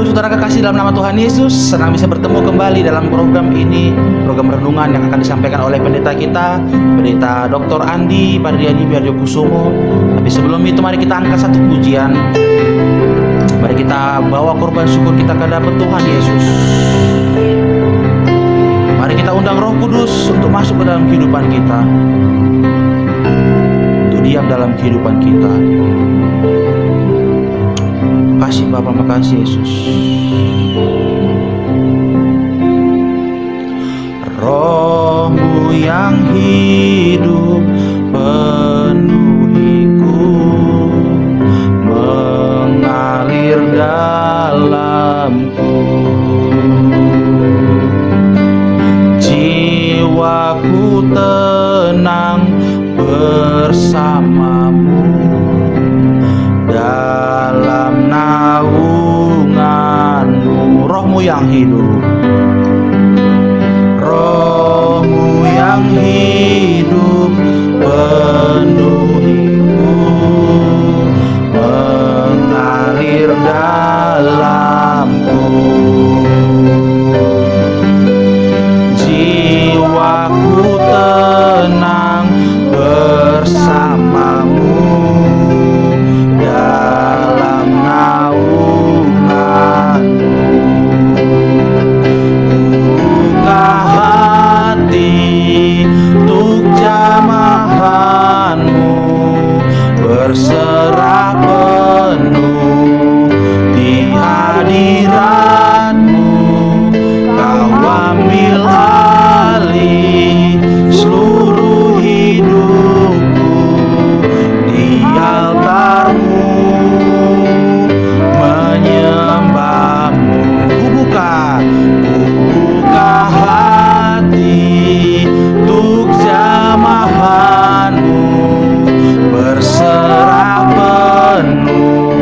Ibu saudara kekasih dalam nama Tuhan Yesus, senang bisa bertemu kembali dalam program ini, program renungan yang akan disampaikan oleh pendeta kita, pendeta Dr. Andi Pardiyani Wiarjokusumo. Tapi sebelum itu mari kita angkat satu pujian. Mari kita bawa korban syukur kita ke hadapan Tuhan Yesus. Mari kita undang Roh Kudus untuk masuk ke dalam kehidupan kita, untuk diam dalam kehidupan kita. Makasih Bapa, makasih Yesus. Roh-Mu yang hidup penuhiku, mengalir dalamku. Jiwaku tenang bersamamu dalam naungan-Mu. Roh-Mu yang hidup, Roh-Mu yang hidup penuhiku, mengalir dalamku. Jiwaku tenang bersamamu dalam naungan-Mu. Buka hati untuk jamahan-Mu, berserah penuh di hadirat-Mu. Kau ambil alih seluruh hidupku di altar-Mu, menyembah-Mu. Ku buka hati untuk jamahan-Mu, berserah penuh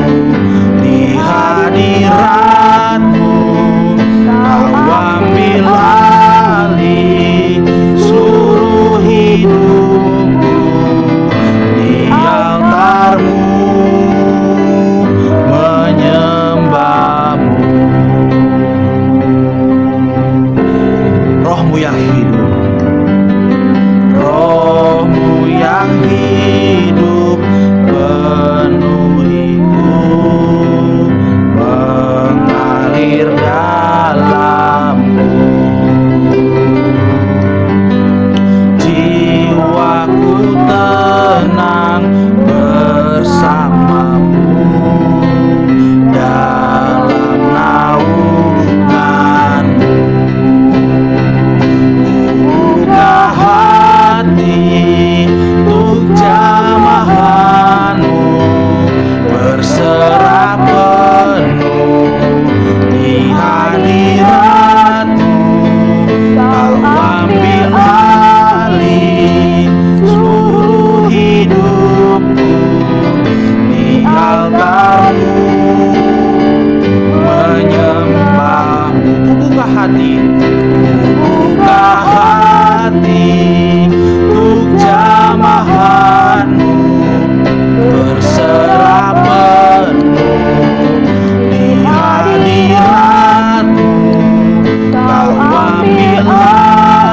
di hadirat-Mu. Kau ambil alih seluruh hidupku di altar-Mu, menyembah-Mu. Roh-Mu yang hidup, Roh-Mu yang hidup penuhiku, mengalir dalamku. Jiwaku tenang bersamamu dalam naungan-Mu. Buka hati untuk jamahan-Mu, berserah penuh di hadirat-Mu. Kau ambil alih seluruh hidupku di altar-Mu, menyembah-Mu. Buka hati, buka hati untuk jamahan-Mu, berserah penuh di hadirat-Mu. Kau ambil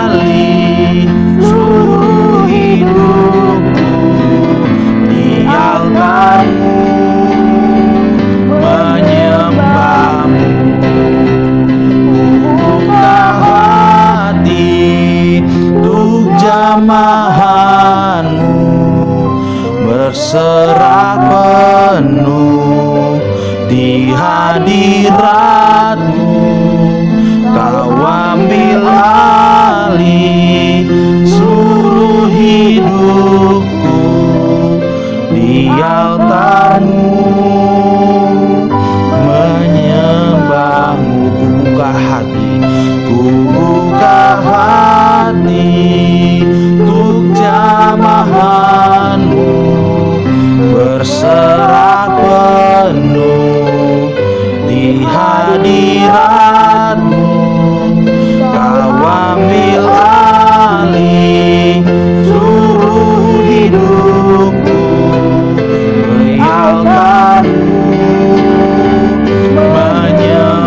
alih seluruh hidupku di altar-Mu, menyembah-Mu. Buka hati untuk jamahan-Mu, berserah penuh di hadirat-Mu. Kau ambil alih seluruh hidupku di altar-Mu, menyembah-Mu. Ku buka hati untuk jamahan-Mu, berserah penuh di hadirat-Mu. Kau ambil alih seluruh hidupku di altar-Mu, menyembah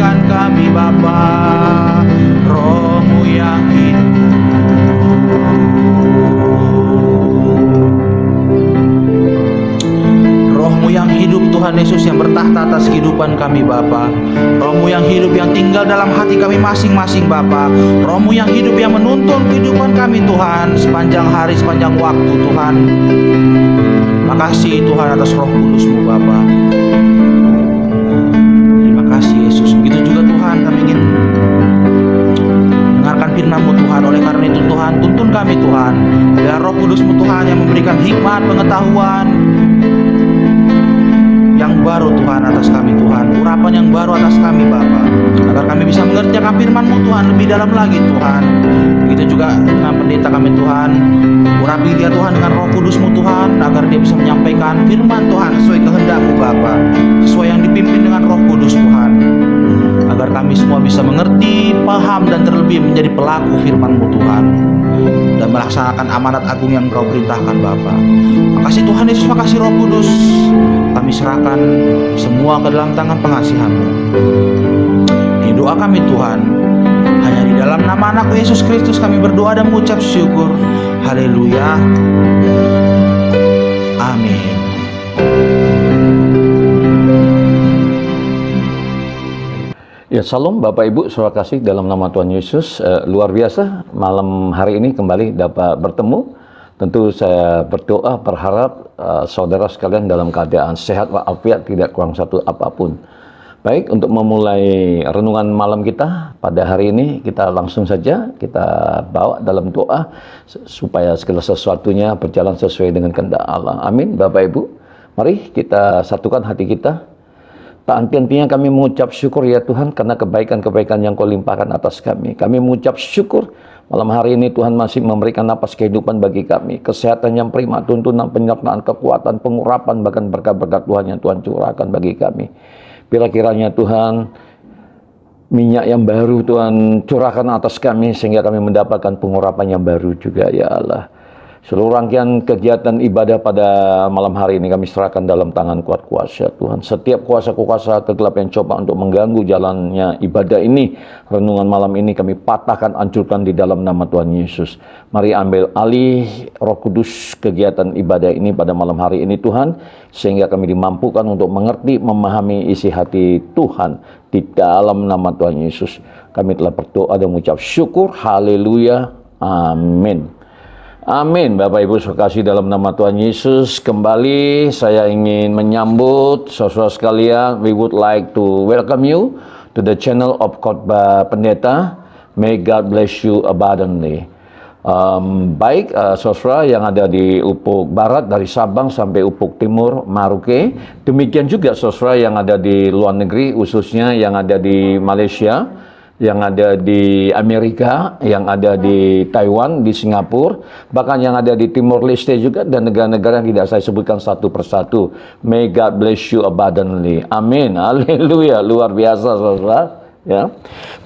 memulihkan kami Bapa. Roh-Mu yang hidup, Roh-Mu yang hidup Tuhan Yesus, yang bertahta atas kehidupan kami Bapa. Roh-Mu yang hidup yang tinggal dalam hati kami masing-masing Bapa. Roh-Mu yang hidup yang menuntun kehidupan kami Tuhan sepanjang hari, sepanjang waktu Tuhan. Makasih Tuhan atas Roh Kudus-Mu Bapa. Terima kasih Yesus. Begitu juga Tuhan, kami ingin dengarkan firman-Mu Tuhan. Oleh karena itu Tuhan, tuntun kami Tuhan, biar Roh Kudus-Mu Tuhan yang memberikan hikmat, pengetahuan yang baru Tuhan atas kami Tuhan, urapan yang baru atas kami Bapa, agar kami bisa mengerjakan firman-Mu Tuhan lebih dalam lagi Tuhan. Begitu juga dengan pendeta kami Tuhan, urapi dia Tuhan dengan Roh Kudus-Mu Tuhan, agar dia bisa menyampaikan firman Tuhan sesuai kehendak-Mu Bapa, sesuai yang dipimpin dengan Roh Kudus Tuhan, agar kami semua bisa mengerti, paham, dan terlebih menjadi pelaku firman-Mu Tuhan, dan melaksanakan amanat agung yang Engkau perintahkan Bapa. Makasih Tuhan Yesus, makasih Roh Kudus. Kami serahkan semua ke dalam tangan pengasihan-Mu. Ini doa kami Tuhan, hanya di dalam nama anak Yesus Kristus kami berdoa dan mengucap syukur. Haleluya. Amin. Ya, salam Bapak Ibu, saudara kasih dalam nama Tuhan Yesus. Luar biasa malam hari ini kembali dapat bertemu. Tentu saya berdoa, berharap saudara sekalian dalam keadaan sehat walafiat, tidak kurang satu apapun. Baik, untuk memulai renungan malam kita pada hari ini, kita langsung saja kita bawa dalam doa supaya segala sesuatunya berjalan sesuai dengan kehendak Allah. Amin. Bapak Ibu, mari kita satukan hati kita. Tak henti-hentinya kami mengucap syukur ya Tuhan, karena kebaikan-kebaikan yang Kau limpahkan atas kami. Kami mengucap syukur malam hari ini Tuhan masih memberikan napas kehidupan bagi kami. Kesehatan yang prima, tuntunan, penyertaan, kekuatan, pengurapan, bahkan berkat-berkat Tuhan yang Tuhan curahkan bagi kami. Bila kiranya Tuhan, minyak yang baru Tuhan curahkan atas kami, sehingga kami mendapatkan pengurapan yang baru juga ya Allah. Seluruh rangkaian kegiatan ibadah pada malam hari ini kami serahkan dalam tangan kuat kuasa Tuhan. Setiap kuasa-kuasa kegelap yang coba untuk mengganggu jalannya ibadah ini, renungan malam ini kami patahkan, hancurkan di dalam nama Tuhan Yesus. Mari ambil alih Roh Kudus kegiatan ibadah ini pada malam hari ini Tuhan, sehingga kami dimampukan untuk mengerti, memahami isi hati Tuhan di dalam nama Tuhan Yesus. Kami telah berdoa dan mengucap syukur. Haleluya. Amin. Amin. Bapak Ibu sekasih dalam nama Tuhan Yesus, kembali saya ingin menyambut saudara sekalian. We would like to welcome you to the channel of Khotbah Pendeta. May God bless you abundantly. Baik saudara yang ada di Upuk Barat dari Sabang sampai Upuk Timur Maruke, demikian juga saudara yang ada di luar negeri, khususnya yang ada di Malaysia, yang ada di Amerika, yang ada di Taiwan, di Singapura, bahkan yang ada di Timor Leste juga, dan negara-negara yang tidak saya sebutkan satu persatu. May God bless you abundantly. Amin. Haleluya. Luar biasa saudara. Ya,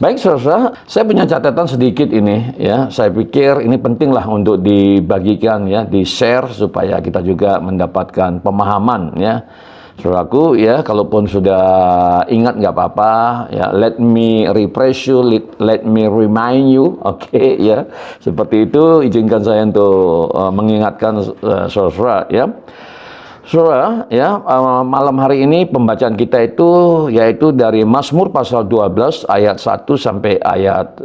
baik saudara, saya punya catatan sedikit ini. Ya, saya pikir ini pentinglah untuk dibagikan, ya, di share supaya kita juga mendapatkan pemahaman, ya. Saudaraku, ya, kalaupun sudah ingat nggak apa-apa, ya, let me refresh you, let me remind you, oke, ya, seperti itu. Izinkan saya untuk mengingatkan saudara, ya. Saudara, ya, malam hari ini pembacaan kita itu yaitu dari Mazmur pasal 12 ayat 1 sampai ayat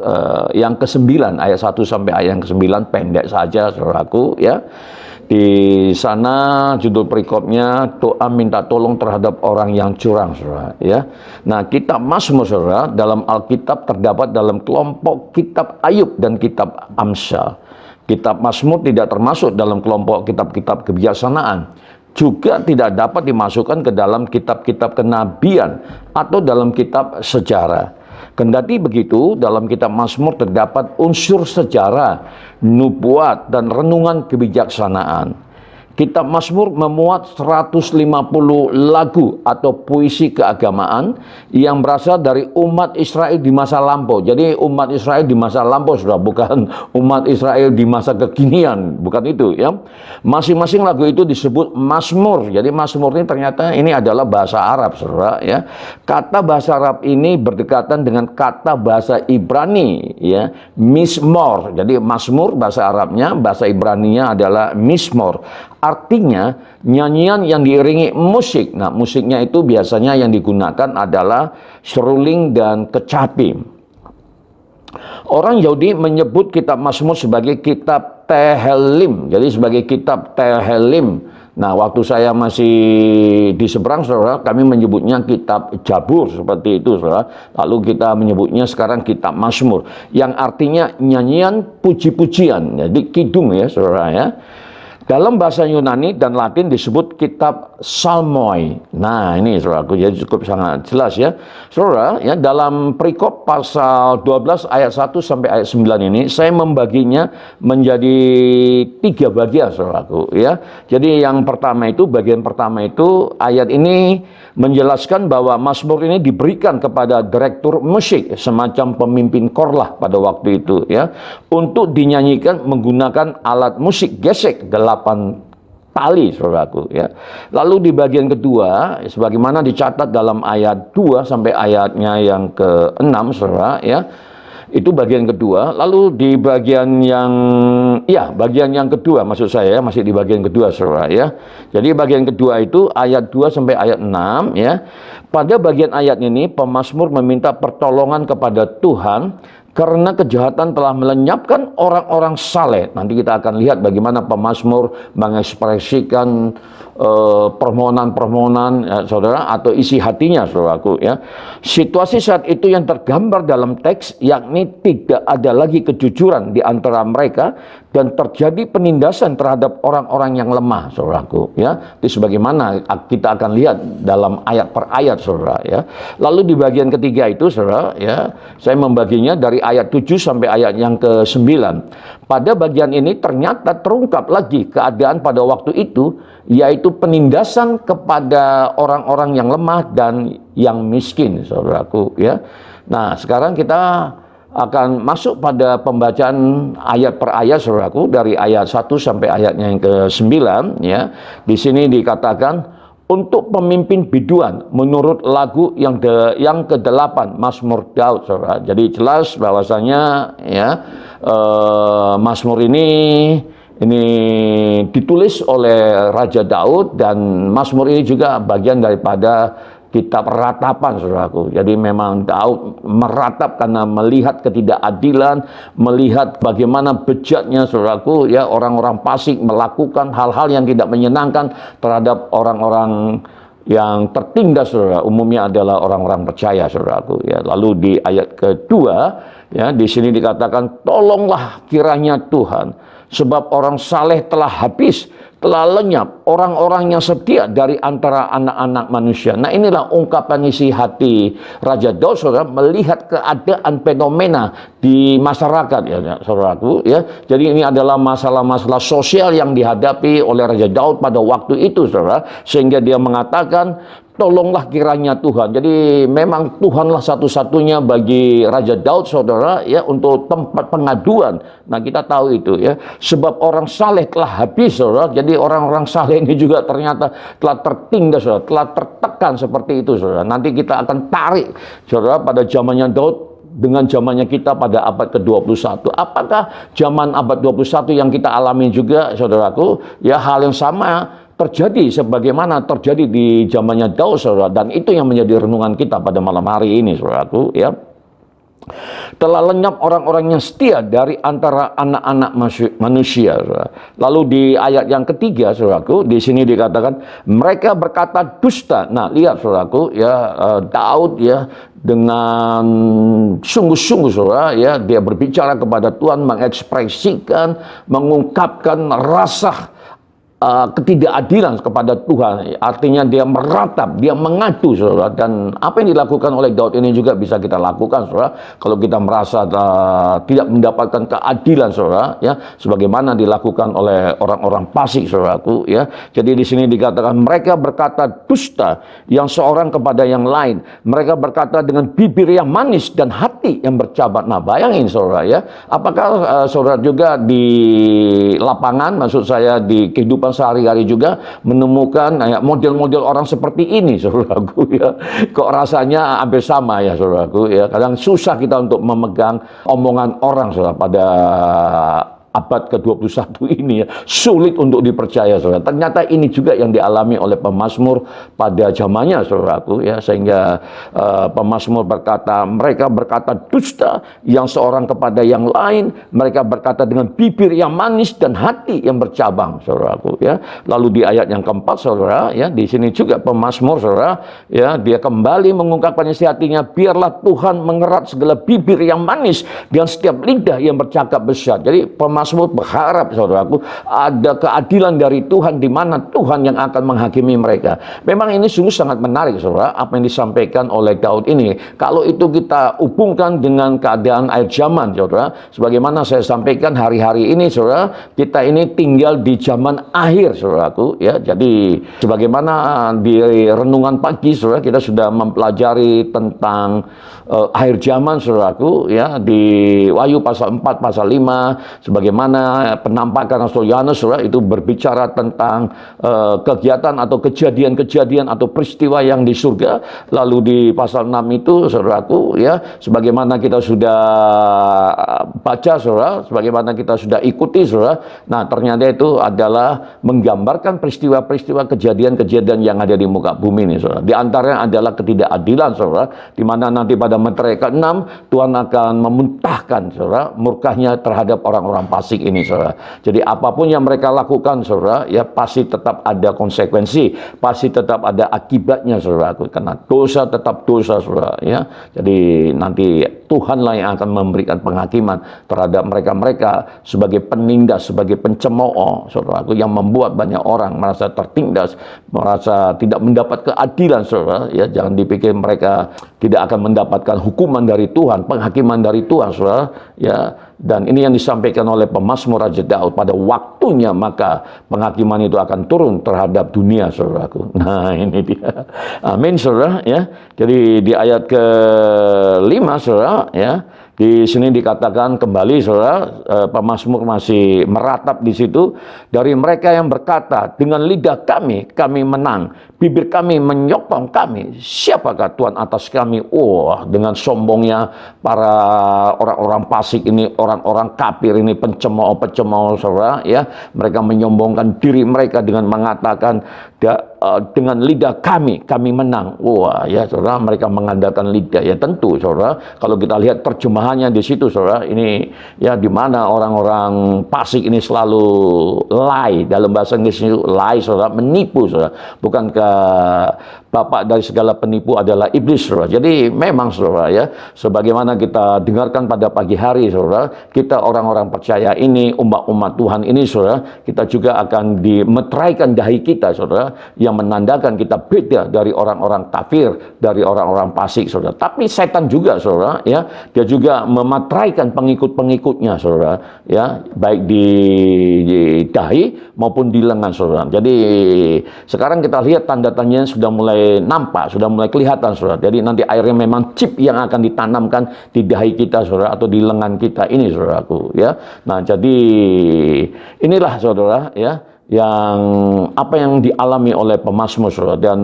yang ke-9, ayat 1 sampai ayat yang ke-9, pendek saja saudaraku, ya. Di sana judul perikopnya doa minta tolong terhadap orang yang curang, saudara, ya. Nah, kitab Mazmur, saudara, dalam Alkitab terdapat dalam kelompok kitab Ayub dan kitab Amsal. Kitab Mazmur tidak termasuk dalam kelompok kitab-kitab kebijaksanaan, juga tidak dapat dimasukkan ke dalam kitab-kitab kenabian atau dalam kitab sejarah. Kendati begitu, dalam kitab Mazmur terdapat unsur sejarah, nubuat, dan renungan kebijaksanaan. Kitab Mazmur memuat 150 lagu atau puisi keagamaan yang berasal dari umat Israel di masa lampau. Jadi umat Israel di masa lampau sudah, bukan umat Israel di masa kekinian, bukan itu ya. Masing-masing lagu itu disebut Mazmur. Jadi Mazmur ini ternyata ini adalah bahasa Arab, saudara ya. Kata bahasa Arab ini berdekatan dengan kata bahasa Ibrani ya, Mizmor. Jadi Mazmur bahasa Arabnya, bahasa Ibraninya adalah Mizmor. Artinya nyanyian yang diiringi musik. Nah, musiknya itu biasanya yang digunakan adalah seruling dan kecapi. Orang Yahudi menyebut kitab Mazmur sebagai kitab Tehillim. Jadi sebagai kitab Tehillim. Nah, waktu saya masih di seberang, saudara, kami menyebutnya kitab Jabur, seperti itu, saudara. Lalu kita menyebutnya sekarang kitab Mazmur, yang artinya nyanyian puji-pujian. Jadi kidung ya, saudara ya. Dalam bahasa Yunani dan Latin disebut kitab Psalmoi. Nah, ini saudaraku, jadi cukup sangat jelas ya. Saudara, ya, dalam perikop pasal 12 ayat 1 sampai ayat 9 ini, saya membaginya menjadi 3 bagian, saudaraku ya. Jadi yang pertama itu, bagian pertama itu, ayat ini menjelaskan bahwa Mazmur ini diberikan kepada direktur musik, semacam pemimpin korlah pada waktu itu ya, untuk dinyanyikan menggunakan alat musik gesek 8 tali, saudaraku ya. Lalu di bagian kedua, sebagaimana dicatat dalam ayat 2 sampai ayatnya yang ke-6, saudara ya, itu bagian kedua. Lalu di bagian yang kedua, maksud saya masih di bagian kedua, saudara ya. Jadi bagian kedua itu ayat 2 sampai ayat 6 ya. Pada bagian ayat ini pemazmur meminta pertolongan kepada Tuhan karena kejahatan telah melenyapkan orang-orang saleh. Nanti kita akan lihat bagaimana pemazmur mengekspresikan permohonan-permohonan ya, saudara, atau isi hatinya, saudaraku ya. Situasi saat itu yang tergambar dalam teks, yakni tidak ada lagi kejujuran di antara mereka dan terjadi penindasan terhadap orang-orang yang lemah, saudaraku ya. Itu sebagaimana kita akan lihat dalam ayat per ayat, saudara ya. Lalu di bagian ketiga itu, saudara ya, saya membaginya dari ayat 7 sampai ayat yang ke-9. Pada bagian ini ternyata terungkap lagi keadaan pada waktu itu, yaitu penindasan kepada orang-orang yang lemah dan yang miskin, saudaraku ya. Nah, sekarang kita akan masuk pada pembacaan ayat per ayat, saudaraku, dari ayat 1 sampai ayatnya yang ke-9 ya. Di sini dikatakan untuk pemimpin biduan menurut lagu yang ke-8 Mazmur Daud, saudara. Jadi jelas bahwasanya ya, Mazmur ini ditulis oleh Raja Daud, dan Mazmur ini juga bagian daripada kitab ratapan, saudaraku. Jadi memang Daud meratap karena melihat ketidakadilan, melihat bagaimana bejatnya, saudaraku ya, orang-orang fasik melakukan hal-hal yang tidak menyenangkan terhadap orang-orang yang tertindas, saudara. Umumnya adalah orang-orang percaya, saudaraku ya. Lalu di ayat kedua ya, di sini dikatakan, tolonglah kiranya Tuhan, sebab orang saleh telah habis, telah lenyap orang-orang yang setia dari antara anak-anak manusia. Nah, inilah ungkapan isi hati Raja Daud, saudara, melihat keadaan fenomena di masyarakat ya, saudaraku ya. Jadi ini adalah masalah-masalah sosial yang dihadapi oleh Raja Daud pada waktu itu, saudara, sehingga dia mengatakan, tolonglah kiranya Tuhan. Jadi memang Tuhanlah satu-satunya bagi Raja Daud, saudara ya, untuk tempat pengaduan. Nah, kita tahu itu ya, sebab orang saleh telah habis, saudara. Jadi orang-orang saleh ini juga ternyata telah tertindas, saudara, telah tertekan seperti itu, saudara. Nanti kita akan tarik, saudara, pada zamannya Daud dengan zamannya kita pada abad ke-21. Apakah zaman abad 21 yang kita alami juga, saudaraku ya, hal yang sama terjadi sebagaimana terjadi di zamannya Daud, saudara, dan itu yang menjadi renungan kita pada malam hari ini, saudaraku ya. Telah lenyap orang-orang yang setia dari antara anak-anak manusia, saudara. Lalu di ayat yang ketiga, saudaraku, di sini dikatakan mereka berkata dusta. Nah, lihat, saudaraku ya, Daud ya dengan sungguh-sungguh, saudara ya, dia berbicara kepada Tuhan, mengekspresikan, mengungkapkan rasa ketidakadilan kepada Tuhan. Artinya dia meratap, dia mengadu, saudara. Dan apa yang dilakukan oleh Daud ini juga bisa kita lakukan, saudara. Kalau kita merasa tidak mendapatkan keadilan, saudara, ya, sebagaimana dilakukan oleh orang-orang fasik, saudaraku, ya. Jadi di sini dikatakan mereka berkata dusta yang seorang kepada yang lain. Mereka berkata dengan bibir yang manis dan hati yang bercabat. Nah, bayangin, saudara, ya. Apakah saudara juga di lapangan, maksud saya di kehidupan sehari-hari juga menemukan model-model orang seperti ini, saudaraku, ya. Kok rasanya hampir sama, ya, saudaraku, ya. Kadang susah kita untuk memegang omongan orang, saudara, pada abad ke-21 ini, ya, sulit untuk dipercaya, saudara. Ternyata ini juga yang dialami oleh pemazmur pada zamannya, saudaraku, ya, sehingga pemazmur berkata, mereka berkata dusta yang seorang kepada yang lain, mereka berkata dengan bibir yang manis dan hati yang bercabang, saudaraku, ya. Lalu di ayat yang keempat, saudara, ya, di sini juga pemazmur, saudara, ya, dia kembali mengungkapkan isi hatinya, biarlah Tuhan mengerat segala bibir yang manis dan setiap lidah yang bercakap besar. Jadi Mazmur berharap, saudaraku, ada keadilan dari Tuhan di mana Tuhan yang akan menghakimi mereka. Memang ini sungguh sangat menarik, saudara, apa yang disampaikan oleh Daud ini. Kalau itu kita hubungkan dengan keadaan akhir zaman, saudara, sebagaimana saya sampaikan hari-hari ini, saudara, kita ini tinggal di zaman akhir, saudaraku, ya. Jadi sebagaimana di renungan pagi, saudara, kita sudah mempelajari tentang akhir zaman, saudaraku, ya, di Wahyu pasal 4, pasal 5, bagaimana penampakan Rasul Yohanes, saudara, itu berbicara tentang kegiatan atau kejadian-kejadian atau peristiwa yang di surga. Lalu di pasal 6 itu, saudaraku, ya, sebagaimana kita sudah baca, saudara, sebagaimana kita sudah ikuti, saudara, nah ternyata itu adalah menggambarkan peristiwa-peristiwa kejadian-kejadian yang ada di muka bumi ini, saudara. Di antaranya adalah ketidakadilan, saudara, di mana nanti pada meterai ke-6 Tuhan akan memuntahkan, saudara, murkahnya terhadap orang-orang fasik ini, saudara. Jadi apapun yang mereka lakukan, saudara, ya pasti tetap ada konsekuensi, pasti tetap ada akibatnya, saudara. Karena dosa tetap dosa, saudara, ya. Jadi nanti Tuhanlah yang akan memberikan penghakiman terhadap mereka-mereka sebagai penindas, sebagai pencemooh, saudaraku, yang membuat banyak orang merasa tertindas, merasa tidak mendapat keadilan, saudara. Ya, jangan dipikir mereka tidak akan mendapatkan hukuman dari Tuhan, penghakiman dari Tuhan, saudara. Ya, dan ini yang disampaikan oleh pemazmur Raja Daud, pada waktunya maka penghakiman itu akan turun terhadap dunia, saudaraku. Nah, ini dia. Amin, saudara, ya. Jadi di ayat ke-5, saudara, ya, di sini dikatakan kembali, saudara, pemazmur masih meratap di situ. Dari mereka yang berkata, dengan lidah kami menang, bibir kami menyokong kami. Siapakah Tuhan atas kami? Wah, dengan sombongnya para orang-orang fasik ini, orang-orang kafir ini, pencemooh-pencemooh, saudara, ya. Mereka menyombongkan diri mereka dengan mengatakan, dengan lidah kami menang. Wah, ya, saudara, mereka mengandalkan lidah. Ya tentu, saudara, kalau kita lihat terjemahannya di situ, saudara, ini ya di mana orang-orang fasik ini selalu lie, dalam bahasa Inggris itu lie, saudara, menipu, saudara. Bukankah bapak dari segala penipu adalah iblis, saudara? Jadi memang, saudara, ya, sebagaimana kita dengarkan pada pagi hari, saudara, kita orang-orang percaya ini, umat-umat Tuhan ini, saudara, kita juga akan dimeteraikan dahi kita, saudara, yang menandakan kita beda dari orang-orang kafir, dari orang-orang fasik, saudara. Tapi setan juga, saudara, ya, dia juga memeteraikan pengikut-pengikutnya, saudara, ya, baik di dahi maupun di lengan, saudara. Jadi sekarang kita lihat tanda-tandanya sudah mulai nampak, sudah mulai kelihatan, saudara. Jadi nanti akhirnya memang chip yang akan ditanamkan di dahi kita, saudara, atau di lengan kita ini, saudaraku, ya. Nah, jadi inilah, saudara, ya, yang apa yang dialami oleh pemazmur, saudara, dan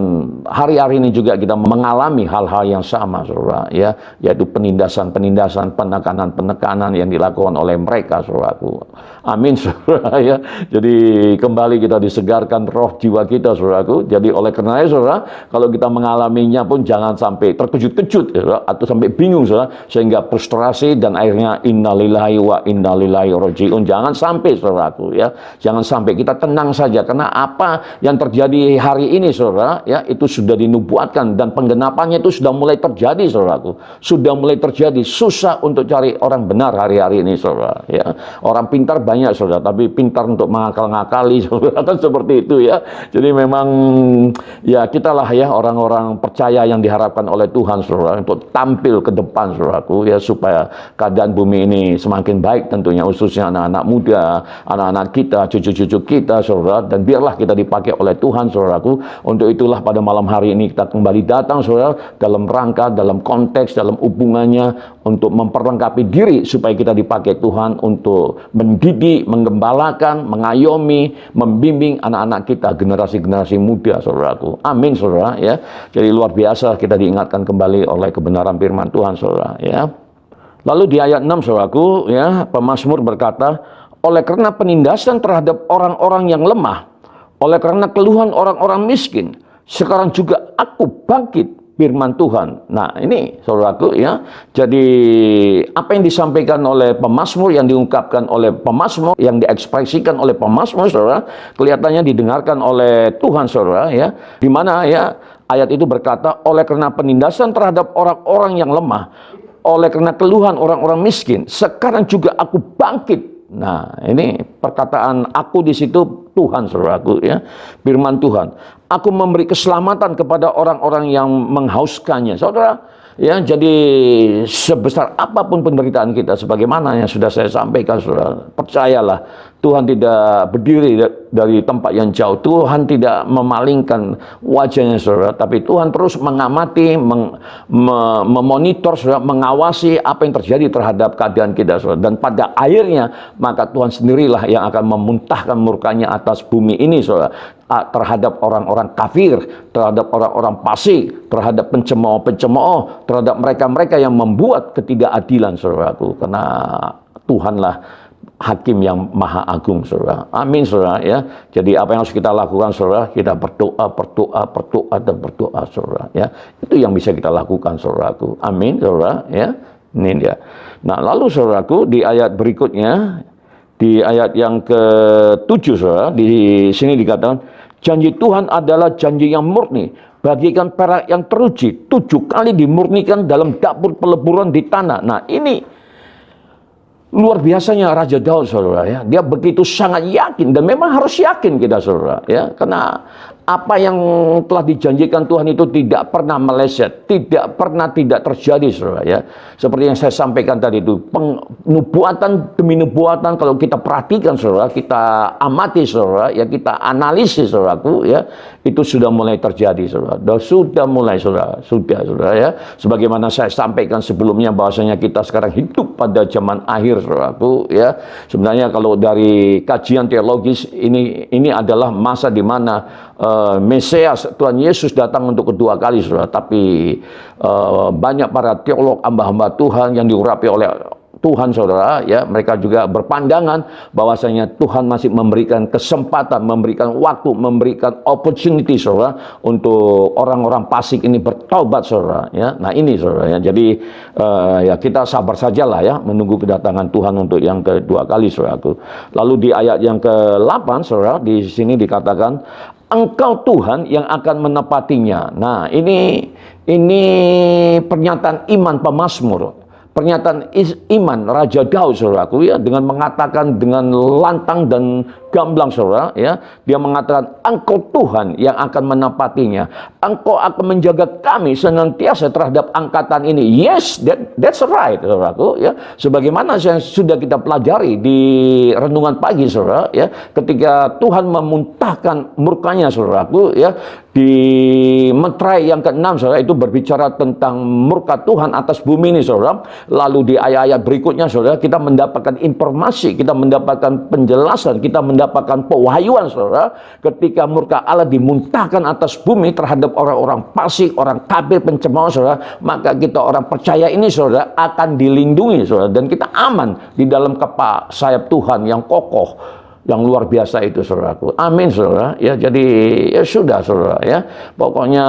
hari-hari ini juga kita mengalami hal-hal yang sama, saudara, ya, yaitu penindasan, penekanan yang dilakukan oleh mereka, saudaraku. Amin, saudara, ya. Jadi kembali kita disegarkan roh jiwa kita, saudaraku. Jadi oleh karena itu, saudara, kalau kita mengalaminya pun jangan sampai terkejut-kejut, saudara, atau sampai bingung, saudara, sehingga frustrasi dan akhirnya innalillahi wa inna ilaihi rajiun. Jangan sampai, saudaraku, ya. Jangan sampai kita tenang tenang saja, karena apa yang terjadi hari ini, saudara, ya, itu sudah dinubuatkan dan penggenapannya itu sudah mulai terjadi, saudaraku. Sudah mulai terjadi. Susah untuk cari orang benar hari-hari ini, saudara. Ya, orang pintar banyak, saudara, tapi pintar untuk mengakal-ngakali, saudara, kan seperti itu, ya. Jadi memang, ya, kitalah, ya, orang-orang percaya yang diharapkan oleh Tuhan, saudara, untuk tampil ke depan, saudaraku, ya, supaya keadaan bumi ini semakin baik, tentunya khususnya anak-anak muda, anak-anak kita, cucu-cucu kita, saudara, dan biarlah kita dipakai oleh Tuhan, saudaraku. Untuk itulah pada malam hari ini kita kembali datang, saudara, dalam rangka, dalam konteks, dalam hubungannya untuk memperlengkapi diri supaya kita dipakai Tuhan untuk mendidik, menggembalakan, mengayomi, membimbing anak-anak kita, generasi-generasi muda, saudaraku. Amin, saudara, ya. Jadi luar biasa kita diingatkan kembali oleh kebenaran firman Tuhan, saudara, ya. Lalu di ayat 6, saudaraku, ya, pemazmur berkata, oleh karena penindasan terhadap orang-orang yang lemah, oleh karena keluhan orang-orang miskin, sekarang juga aku bangkit, firman Tuhan. Nah, ini, saudaraku, ya. Jadi apa yang disampaikan oleh pemazmur, yang diungkapkan oleh pemazmur, yang diekspresikan oleh pemazmur, saudara, kelihatannya didengarkan oleh Tuhan, saudara, ya. Di mana, ya, ayat itu berkata, oleh karena penindasan terhadap orang-orang yang lemah, oleh karena keluhan orang-orang miskin, sekarang juga aku bangkit. Nah, ini perkataan aku di situ Tuhan, saudaraku, ya, firman Tuhan. Aku memberi keselamatan kepada orang-orang yang menghauskannya, saudara. Ya, jadi sebesar apapun penderitaan kita, sebagaimana yang sudah saya sampaikan, saudara, percayalah, Tuhan tidak berdiri dari tempat yang jauh. Tuhan tidak memalingkan wajahnya, saudara, tapi Tuhan terus mengamati, memonitor, saudara, mengawasi apa yang terjadi terhadap keadaan kita, saudara. Dan pada akhirnya, maka Tuhan sendirilah yang akan memuntahkan murkanya atas bumi ini, saudara, terhadap orang-orang kafir, terhadap orang-orang fasik, terhadap pencemooh-pencemooh, terhadap mereka-mereka yang membuat ketidakadilan, saudaraku. Karena Tuhanlah Hakim yang Maha Agung, saudara. Amin, saudara, ya. Jadi apa yang harus kita lakukan, saudara? Kita berdoa, dan berdoa, saudara, ya. Itu yang bisa kita lakukan, saudaraku. Amin, saudara, ya. Ini dia. Nah, lalu, saudaraku, di ayat berikutnya, di ayat yang ke-7, saudara, di sini dikatakan, janji Tuhan adalah janji yang murni, bagikan perak yang teruji, 7 kali dimurnikan dalam dapur peleburan di tanah. Nah, ini luar biasanya Raja Daud, saudara, ya. Dia begitu sangat yakin, dan memang harus yakin kita, saudara, ya. Karena apa yang telah dijanjikan Tuhan itu tidak pernah meleset, tidak pernah tidak terjadi, saudara, ya. Seperti yang saya sampaikan tadi itu, nubuatan demi nubuatan, kalau kita perhatikan, saudara, kita amati, saudara, ya, kita analisis, saudaraku, ya, itu sudah mulai terjadi, saudara. Sudah mulai, saudara, saudara, ya. Sebagaimana saya sampaikan sebelumnya, bahwasanya kita sekarang hidup pada zaman akhir, saudaraku, ya. Sebenarnya kalau dari kajian teologis, ini adalah masa di mana Mesias Tuhan Yesus datang untuk kedua kali, saudara. Tapi banyak para teolog, hamba-hamba Tuhan yang diurapi oleh Tuhan, saudara, ya, mereka juga berpandangan bahwasanya Tuhan masih memberikan kesempatan, memberikan waktu, memberikan opportunity, saudara, untuk orang-orang fasik ini bertobat, saudara, ya. Nah, ini, saudara, ya. Jadi ya, kita sabar sajalah, ya, menunggu kedatangan Tuhan untuk yang kedua kali, saudaraku. Lalu di ayat yang ke-8, saudara, di sini dikatakan, Engkau Tuhan yang akan menepatinya. Nah, ini pernyataan iman pemazmur. Pernyataan iman Raja Daud, saudaraku, ya, dengan mengatakan dengan lantang dan gamblang, saudara, ya, dia mengatakan, Engkau Tuhan yang akan menepatinya, Engkau akan menjaga kami senantiasa terhadap angkatan ini. Yes, that's right, saudaraku, ya. Sebagaimana yang sudah kita pelajari di renungan pagi, saudara, ya, ketika Tuhan memuntahkan murkanya, saudaraku, ya, di Meterai yang ke-6, saudara, itu berbicara tentang murka Tuhan atas bumi ini, saudara. Lalu di ayat-ayat berikutnya, saudara, kita mendapatkan informasi, kita mendapatkan penjelasan, kita mendapatkan pewahyuan, saudara, ketika murka Allah dimuntahkan atas bumi terhadap orang-orang fasik, orang kafir, pencemooh, saudara, maka kita orang percaya ini, saudara, akan dilindungi, saudara, dan kita aman di dalam kepak sayap Tuhan yang kokoh. yang luar biasa itu, saudaraku. Amin, saudara. Ya, jadi ya sudah, saudara. Ya, pokoknya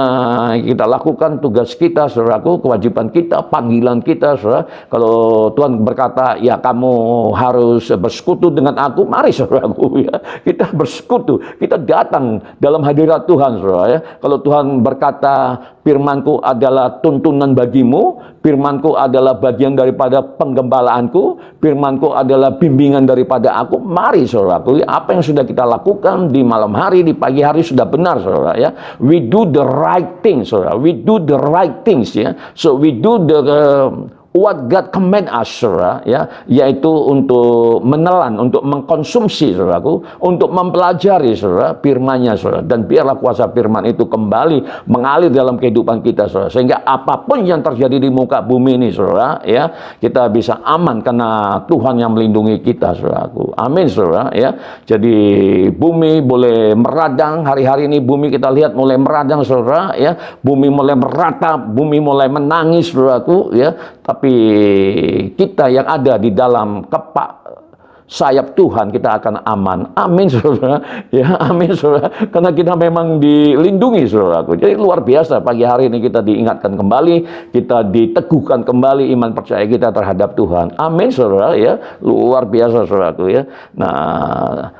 kita lakukan tugas kita, saudaraku, kewajiban kita, panggilan kita, saudara. Kalau Tuhan berkata, ya kamu harus bersekutu dengan aku, mari, saudaraku. Ya, kita bersekutu, kita datang dalam hadirat Tuhan, saudara. Ya, kalau Tuhan berkata, firman-Ku adalah tuntunan bagimu, firman-Ku adalah bagian daripada penggembalaanku, firman-Ku adalah bimbingan daripada aku, mari, saudaraku. Apa yang sudah kita lakukan di malam hari, di pagi hari sudah benar, saudara. Ya, we do the right things, saudara. We do the right things, ya. So we do the what God command us, saudara, ya, yaitu untuk menelan, untuk mengkonsumsi, saudaraku, untuk mempelajari, saudara, firman-Nya, saudara, dan biarlah kuasa firman itu kembali mengalir dalam kehidupan kita, saudara, sehingga apapun yang terjadi di muka bumi ini, saudara, ya, kita bisa aman karena Tuhan yang melindungi kita, saudaraku. Amin, saudara, ya. Jadi bumi boleh meradang, hari-hari ini bumi kita lihat mulai meradang, saudara, ya, bumi mulai meratap, bumi mulai menangis, saudaraku, ya. Tapi kita yang ada di dalam kepak sayap Tuhan, kita akan aman. Amin, saudara. Ya, amin, saudara. Karena kita memang dilindungi, saudaraku. Jadi luar biasa pagi hari ini kita diingatkan kembali, kita diteguhkan kembali iman percaya kita terhadap Tuhan. Amin, saudara. Ya, luar biasa, saudaraku. Ya. Nah,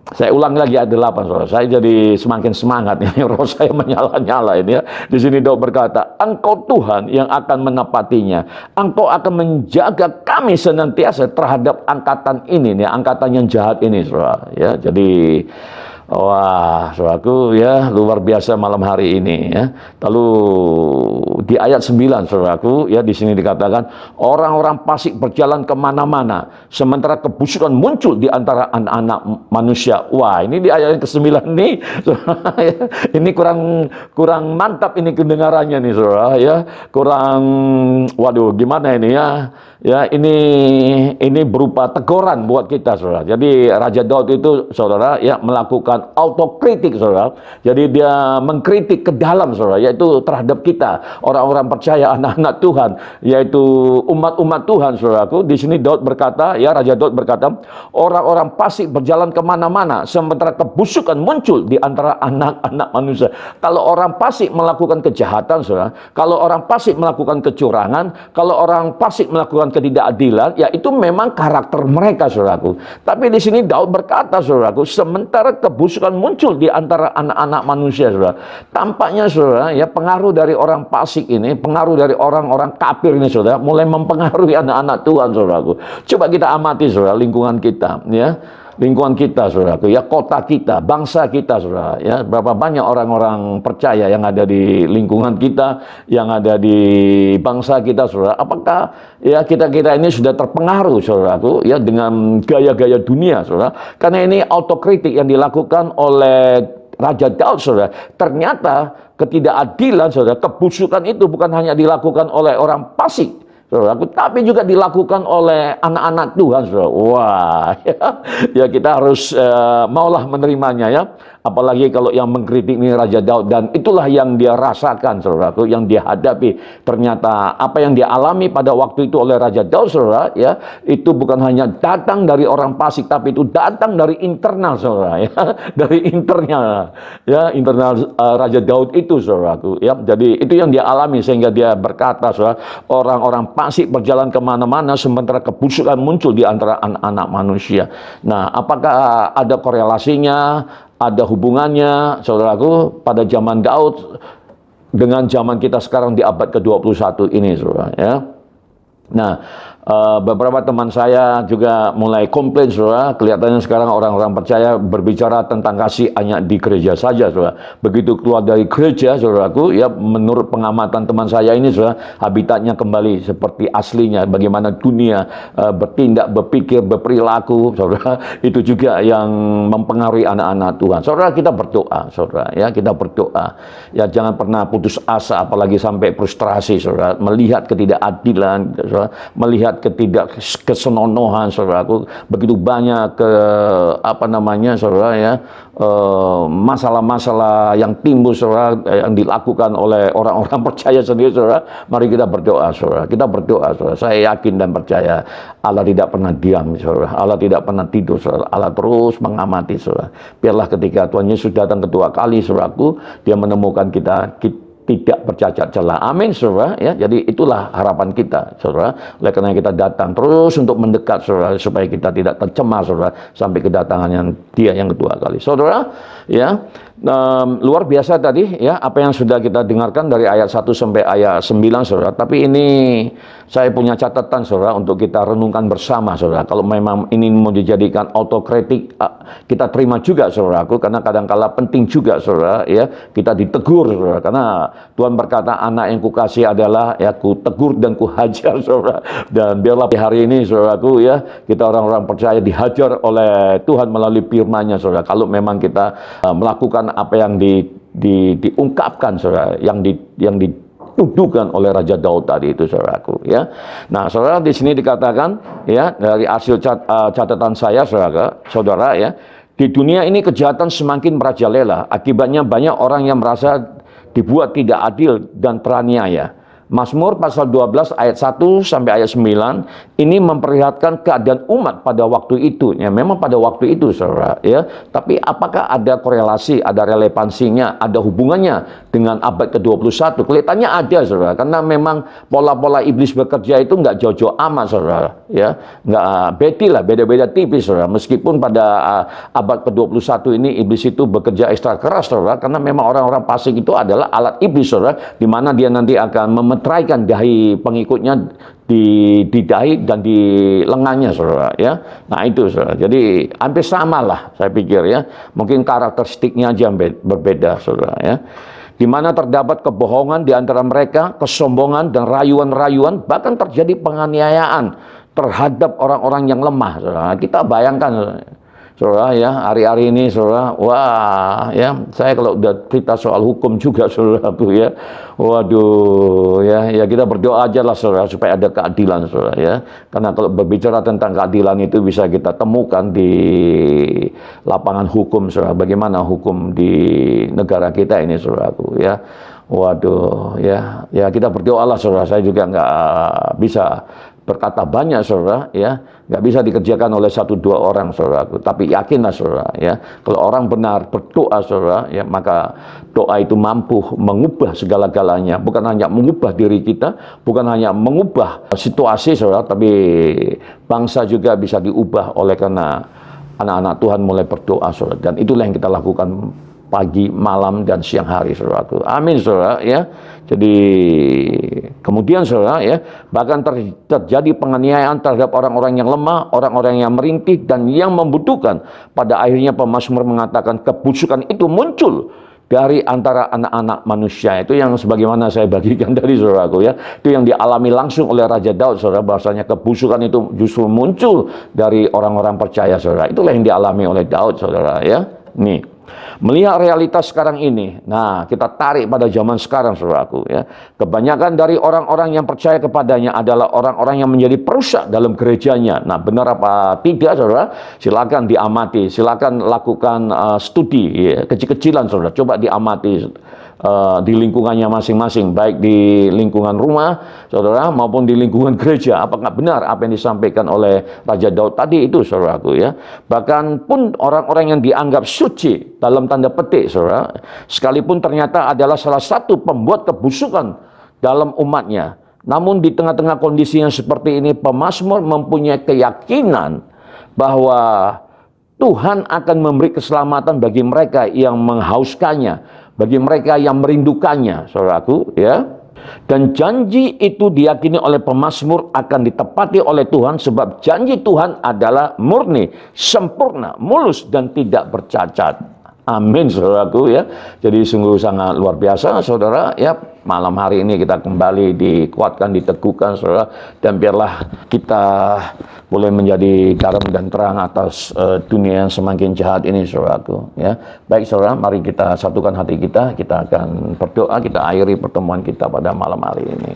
saya ulang lagi ayat 8, saudara. Saya jadi semakin semangat ini, roh saya menyala-nyala ini, ya. Di sini Daud berkata, Engkau Tuhan yang akan menepatinya. Engkau akan menjaga kami senantiasa terhadap angkatan ini, ya, angkatan yang jahat ini, saudara. Ya, jadi wah, saudaraku, ya, luar biasa malam hari ini, ya. Lalu di ayat 9, saudaraku, ya, di sini dikatakan orang-orang fasik berjalan kemana-mana, sementara kebusukan muncul di antara anak-anak manusia. Wah, ini di ayat ke-9 nih, saudara, ya. Ini kurang mantap ini kedengarannya nih, saudara, ya. Kurang, waduh, gimana ini, ya. Ya, ini berupa teguran buat kita, saudara. Jadi Raja Daud itu, saudara, ya, melakukan autokritik, saudara. Jadi dia mengkritik ke dalam, saudara, yaitu terhadap kita, orang-orang percaya, anak-anak Tuhan, yaitu umat-umat Tuhan, saudaraku. Di sini Daud berkata, ya, Raja Daud berkata, orang-orang fasik berjalan kemana-mana, sementara kebusukan muncul di antara anak-anak manusia. Kalau orang fasik melakukan kejahatan, saudara, kalau orang fasik melakukan kecurangan, kalau orang fasik melakukan ketidakadilan, ya itu memang karakter mereka, saudaraku. Tapi di sini Daud berkata, saudaraku, sementara kebusukan muncul di antara anak-anak manusia, saudara. Tampaknya, saudara, ya, pengaruh dari orang fasik ini, pengaruh dari orang-orang kafir ini, saudara, mulai mempengaruhi anak-anak Tuhan, saudaraku. Coba kita amati, saudara, lingkungan kita, ya. Lingkungan kita, saudaraku, ya, kota kita, bangsa kita, saudara, ya, berapa banyak orang-orang percaya yang ada di lingkungan kita, yang ada di bangsa kita, saudara. Apakah, ya, kita ini sudah terpengaruh, saudaraku, ya, dengan gaya-gaya dunia, saudara? Karena ini autokritik yang dilakukan oleh Raja Daud, saudara. Ternyata ketidakadilan, saudara, kebusukan itu bukan hanya dilakukan oleh orang fasik, saudaraku, tapi juga dilakukan oleh anak-anak Tuhan, saudara. Wah, ya, kita harus maulah menerimanya, ya. Apalagi kalau yang mengkritik ini Raja Daud, dan itulah yang dia rasakan, saudaraku, yang dia hadapi. Ternyata apa yang dia alami pada waktu itu oleh Raja Daud, saudara, ya, itu bukan hanya datang dari orang fasik, tapi itu datang dari internal, saudara, ya, dari internal, ya, internal Raja Daud itu, saudaraku, ya. Jadi itu yang dia alami sehingga dia berkata, saudara, orang-orang fasik berjalan kemana-mana, sementara kebusukan muncul di antara anak-anak manusia. Nah, apakah ada korelasinya, ada hubungannya, saudaraku, pada zaman Daud dengan zaman kita sekarang di abad ke-21 ini, saudara, ya. Nah, beberapa teman saya juga mulai komplain, saudara. Kelihatannya sekarang orang-orang percaya berbicara tentang kasih hanya di gereja saja, saudara. Begitu keluar dari gereja, saudaraku, ya, menurut pengamatan teman saya ini, saudara, habitatnya kembali seperti aslinya. Bagaimana dunia bertindak, berpikir, berperilaku, saudara, itu juga yang mempengaruhi anak-anak Tuhan. Saudara, kita berdoa, saudara, ya, kita berdoa. Ya, jangan pernah putus asa, apalagi sampai frustrasi, saudara, melihat ketidakadilan, saudara, melihat ketidakkesenonohan, saudaraku, begitu banyak saudara ya, masalah-masalah yang timbul, saudara, yang dilakukan oleh orang-orang percaya sendiri, saudara. Mari kita berdoa, saudara. Kita berdoa, saudara. Saya yakin dan percaya Allah tidak pernah diam, saudara. Allah tidak pernah tidur, saudara. Allah terus mengamati, saudara. Biarlah ketika Tuhan Yesus datang kedua kali, saudaraku, Dia menemukan kita tidak bercacat celah. Amin, saudara. Ya, jadi itulah harapan kita, saudara. Oleh karena kita datang terus untuk mendekat, saudara, supaya kita tidak tercemar, saudara, sampai kedatangan Dia yang kedua kali, saudara. Ya, luar biasa tadi, ya, apa yang sudah kita dengarkan dari ayat 1 sampai ayat 9, saudara. Tapi ini saya punya catatan, saudara, untuk kita renungkan bersama, saudara. Kalau memang ini mau dijadikan autokritik, kita terima juga, saudaraku, karena kadang-kala penting juga, saudara, ya, kita ditegur, saudara, karena Tuhan berkata, anak yang kukasih adalah, ya, ku tegur dan ku hajar, saudara. Dan biarlah hari ini, saudaraku, ya, kita orang-orang percaya dihajar oleh Tuhan melalui firman-Nya, saudara. Kalau memang kita melakukan apa yang diungkapkan, saudara, yang dituduhkan oleh Raja Daud tadi itu, saudaraku, ya. Nah, saudara, di sini dikatakan, ya, dari hasil catatan saya, saudara, ya, di dunia ini kejahatan semakin merajalela. Akibatnya banyak orang yang merasa dibuat tidak adil dan teraniaya. Mazmur pasal 12 ayat 1 sampai ayat 9 ini memperlihatkan keadaan umat pada waktu itu. Ya, memang pada waktu itu, saudara, ya. Tapi apakah ada korelasi, ada relevansinya, ada hubungannya dengan abad ke-21? Kelihatannya ada, saudara, karena memang pola-pola iblis bekerja itu nggak jauh-jauh amat, saudara, ya. Nggak beda lah, beda-beda tipis, saudara. Meskipun pada abad ke-21 ini iblis itu bekerja ekstra keras, saudara, karena memang orang-orang fasik itu adalah alat iblis, saudara, di mana dia nanti akan memetraikan dahi pengikutnya di dahi dan di lengannya, saudara, ya. Nah, itu, saudara. Jadi hampir sama lah, saya pikir, ya. Mungkin karakteristiknya aja yang berbeda, saudara, ya. Di mana terdapat kebohongan di antara mereka, kesombongan dan rayuan-rayuan, bahkan terjadi penganiayaan terhadap orang-orang yang lemah, saudara. Kita bayangkan, saudara, ya, hari-hari ini, saudara, wah, ya, saya kalau udah cerita soal hukum juga, saudara, ya, waduh, ya, kita berdoa aja lah, saudara, supaya ada keadilan, saudara, ya. Karena kalau berbicara tentang keadilan itu bisa kita temukan di lapangan hukum, saudara. Bagaimana hukum di negara kita ini, saudaraku, ya. Waduh, ya, kita berdoalah, saudara. Saya juga nggak bisa berkata banyak, saudara, ya, nggak bisa dikerjakan oleh 1-2 orang, saudaraku. Tapi yakinlah, saudara, ya, kalau orang benar berdoa, saudara, ya, maka doa itu mampu mengubah segala-galanya. Bukan hanya mengubah diri kita, bukan hanya mengubah situasi, saudara, tapi bangsa juga bisa diubah oleh karena anak-anak Tuhan mulai berdoa, saudara. Dan itulah yang kita lakukan pagi, malam, dan siang hari, saudaraku. Amin, saudara, ya. Jadi kemudian, saudara, ya, bahkan terjadi penganiayaan terhadap orang-orang yang lemah, orang-orang yang merintih dan yang membutuhkan. Pada akhirnya pemazmur mengatakan kebusukan itu muncul dari antara anak-anak manusia. Itu yang sebagaimana saya bagikan tadi, saudaraku, ya. Itu yang dialami langsung oleh Raja Daud, saudara. Bahasanya kebusukan itu justru muncul dari orang-orang percaya, saudara. Itulah yang dialami oleh Daud, saudara, ya. Nih, melihat realitas sekarang ini, nah, kita tarik pada zaman sekarang, saudaraku, ya. Kebanyakan dari orang-orang yang percaya kepadanya adalah orang-orang yang menjadi perusak dalam gerejanya. Nah, benar apa tidak, saudara? Silakan diamati, silakan lakukan studi, ya, kecil-kecilan, saudara. Coba diamati di lingkungannya masing-masing, baik di lingkungan rumah, saudara, maupun di lingkungan gereja. Apakah benar apa yang disampaikan oleh Raja Daud tadi itu, saudaraku, ya. Bahkan pun orang-orang yang dianggap suci dalam tanda petik, saudara, sekalipun ternyata adalah salah satu pembuat kebusukan dalam umatnya. Namun di tengah-tengah kondisi yang seperti ini, pemazmur mempunyai keyakinan bahwa Tuhan akan memberi keselamatan bagi mereka yang menghauskannya, bagi mereka yang merindukannya, saudaraku, ya. Dan janji itu diyakini oleh pemazmur akan ditepati oleh Tuhan, sebab janji Tuhan adalah murni, sempurna, mulus, dan tidak bercacat. Amin, saudaraku, ya. Jadi sungguh sangat luar biasa, saudara, ya. Malam hari ini kita kembali dikuatkan, diteguhkan, saudara. Dan biarlah kita boleh menjadi garam dan terang atas dunia yang semakin jahat ini, saudaraku, ya. Baik, saudara, mari kita satukan hati kita. Kita akan berdoa, kita akhiri pertemuan kita pada malam hari ini.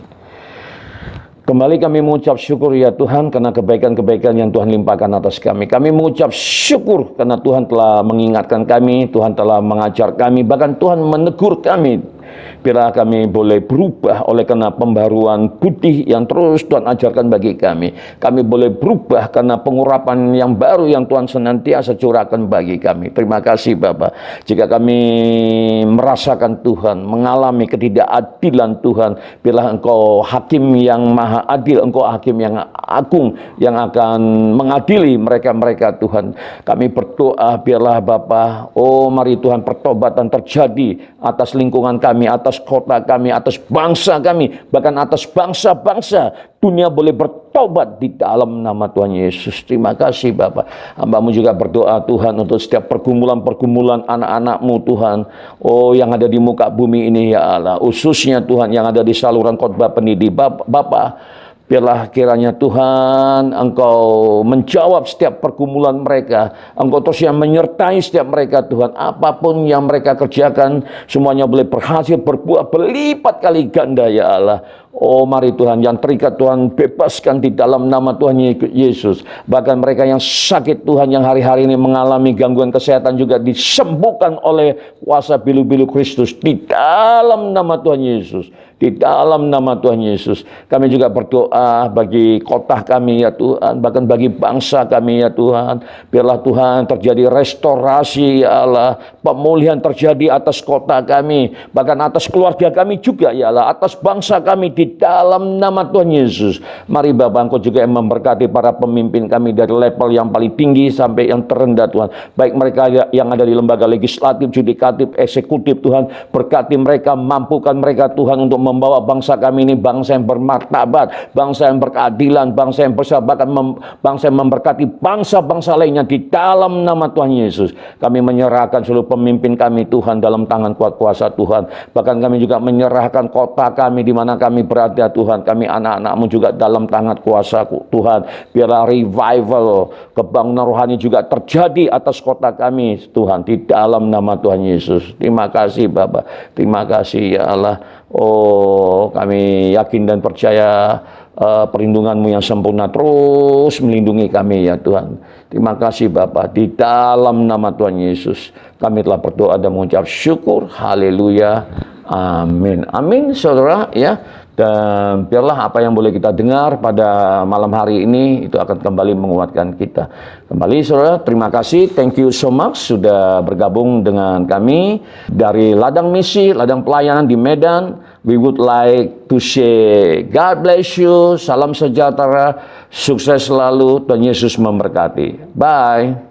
Kembali kami mengucap syukur ya Tuhan karena kebaikan-kebaikan yang Tuhan limpahkan atas kami. Kami mengucap syukur karena Tuhan telah mengingatkan kami, Tuhan telah mengajar kami, bahkan Tuhan menegur kami. Biarlah kami boleh berubah oleh karena pembaruan budi yang terus Tuhan ajarkan bagi kami. Kami boleh berubah karena pengurapan yang baru yang Tuhan senantiasa curahkan bagi kami. Terima kasih Bapak. Jika kami merasakan Tuhan, mengalami ketidakadilan Tuhan, biarlah Engkau hakim yang maha adil, Engkau hakim yang agung, yang akan mengadili mereka-mereka Tuhan. Kami berdoa biarlah Bapa, oh mari Tuhan pertobatan terjadi atas lingkungan kami, atas kota kami, atas bangsa kami, bahkan atas bangsa-bangsa dunia boleh bertobat di dalam nama Tuhan Yesus. Terima kasih Bapak. Hamba-Mu juga berdoa Tuhan untuk setiap pergumulan-pergumulan anak-anak-Mu Tuhan, oh yang ada di muka bumi ini ya Allah, khususnya Tuhan yang ada di saluran khotbah pendidik Bapak. Biarlah kiranya Tuhan Engkau menjawab setiap pergumulan mereka. Engkau terus yang menyertai setiap mereka Tuhan. Apapun yang mereka kerjakan, semuanya boleh berhasil berbuah berlipat kali ganda ya Allah. Oh mari Tuhan, yang terikat Tuhan bebaskan di dalam nama Tuhan Yesus. Bahkan mereka yang sakit Tuhan, yang hari-hari ini mengalami gangguan kesehatan juga disembuhkan oleh kuasa bilu-bilu Kristus di dalam nama Tuhan Yesus. Di dalam nama Tuhan Yesus. Kami juga berdoa bagi kota kami ya Tuhan, bahkan bagi bangsa kami ya Tuhan. Biarlah Tuhan terjadi restorasi ya Allah, pemulihan terjadi atas kota kami, bahkan atas keluarga kami juga ya Allah, atas bangsa kami di dalam nama Tuhan Yesus. Mari Bapak, Engkau juga yang memberkati para pemimpin kami dari level yang paling tinggi sampai yang terendah Tuhan. Baik mereka yang ada di lembaga legislatif, yudikatif, eksekutif Tuhan, berkati mereka, mampukan mereka Tuhan untuk membawa bangsa kami ini bangsa yang bermartabat, bangsa yang berkeadilan, bangsa yang besar, bahkan bangsa yang memberkati bangsa-bangsa lainnya di dalam nama Tuhan Yesus. Kami menyerahkan seluruh pemimpin kami Tuhan dalam tangan kuat kuasa Tuhan. Bahkan kami juga menyerahkan kota kami di mana kami berada Tuhan. Kami anak-anak-Mu juga dalam tangan kuasa Tuhan. Biarlah revival, kebangunan rohani juga terjadi atas kota kami Tuhan di dalam nama Tuhan Yesus. Terima kasih Bapak. Terima kasih ya Allah. Oh, kami yakin dan percaya perlindungan-Mu yang sempurna terus melindungi kami ya Tuhan. Terima kasih Bapa, di dalam nama Tuhan Yesus kami telah berdoa dan mengucap syukur. Haleluya. Amin. Amin saudara ya. Dan biarlah apa yang boleh kita dengar pada malam hari ini itu akan kembali menguatkan kita. Kembali saudara, terima kasih. Thank you so much sudah bergabung dengan kami dari ladang misi, ladang pelayanan di Medan. We would like to say God bless you. Salam sejahtera, sukses selalu, Tuhan Yesus memberkati. Bye.